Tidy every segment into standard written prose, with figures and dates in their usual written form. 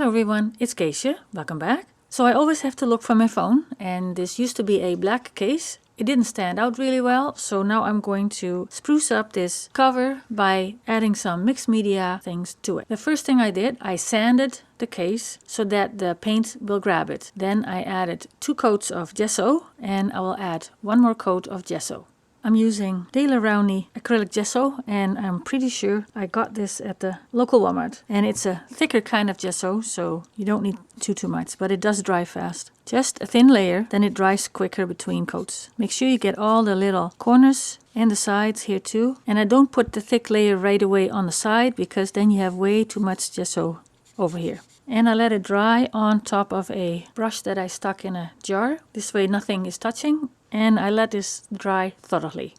Hello everyone, it's Geesje. Welcome back. So I always have to look for my phone, and this used to be a black case. It didn't stand out really well, so now I'm going to spruce up this cover by adding some mixed media things to it. The first thing I did, I sanded the case so that the paint will grab it. Then I added 2 coats of gesso, and I will add 1 more coat of gesso. I'm using Daler Rowney Acrylis Gesso, and I'm pretty sure I got this at the local Walmart. And it's a thicker kind of gesso, so you don't need too much, but it does dry fast. Just a thin layer, then it dries quicker between coats. Make sure you get all the little corners and the sides here too. And I don't put the thick layer right away on the side, because then you have way too much gesso over here. And I let it dry on top of a brush that I stuck in a jar. This way nothing is touching. And I let this dry thoroughly.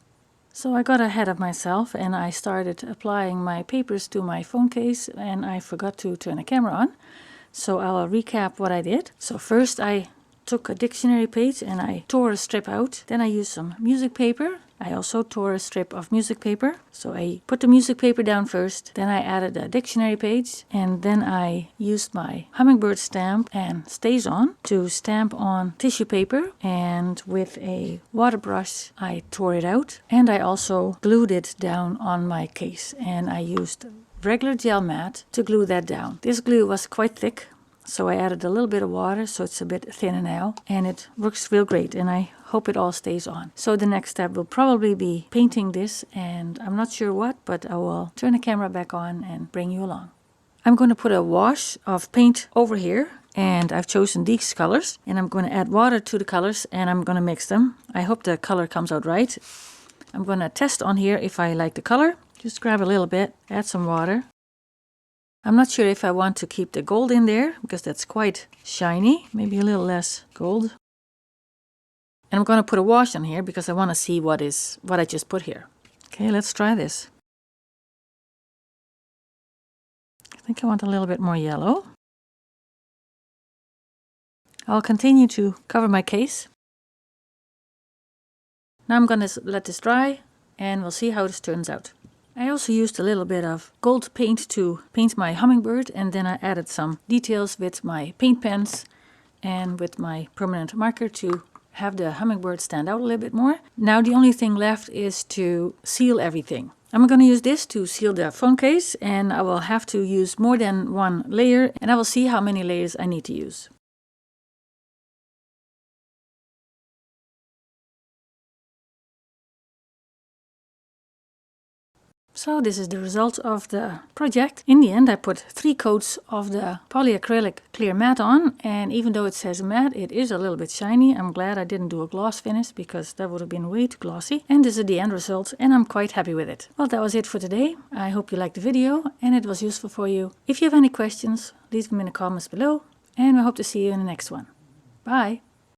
So I got ahead of myself and I started applying my papers to my phone case, and I forgot to turn the camera on. So I'll recap what I did. So first I took a dictionary page and I tore a strip out. Then I used some music paper. I also tore a strip of music paper. So I put the music paper down first, then I added a dictionary page, and then I used my hummingbird stamp and StaZon to stamp on tissue paper, and with a water brush I tore it out, and I also glued it down on my case, and I used regular gel mat to glue that down. This glue was quite thick, so I added a little bit of water so it's a bit thinner now, and it works real great, and I hope it all stays on. So the next step will probably be painting this, and I'm not sure what, but I will turn the camera back on and bring you along. I'm going to put a wash of paint over here, and I've chosen these colors, and I'm going to add water to the colors and I'm going to mix them. I hope the color comes out right. I'm going to test on here if I like the color. Just grab a little bit, add some water. I'm not sure if I want to keep the gold in there, because that's quite shiny. Maybe a little less gold. And I'm going to put a wash on here because I want to see what I just put here. Okay, let's try this. I think I want a little bit more yellow. I'll continue to cover my case. Now I'm going to let this dry, and we'll see how this turns out. I also used a little bit of gold paint to paint my hummingbird, and then I added some details with my paint pens and with my permanent marker to have the hummingbird stand out a little bit more. Now the only thing left is to seal everything. I'm going to use this to seal the phone case, and I will have to use more than 1 layer, and I will see how many layers I need to use. So this is the result of the project. In the end I put 3 coats of the polyacrylic clear matte on, and even though it says matte, it is a little bit shiny. I'm glad I didn't do a gloss finish, because that would have been way too glossy. And this is the end result, and I'm quite happy with it. Well, that was it for today. I hope you liked the video and it was useful for you. If you have any questions, leave them in the comments below, and I hope to see you in the next one. Bye!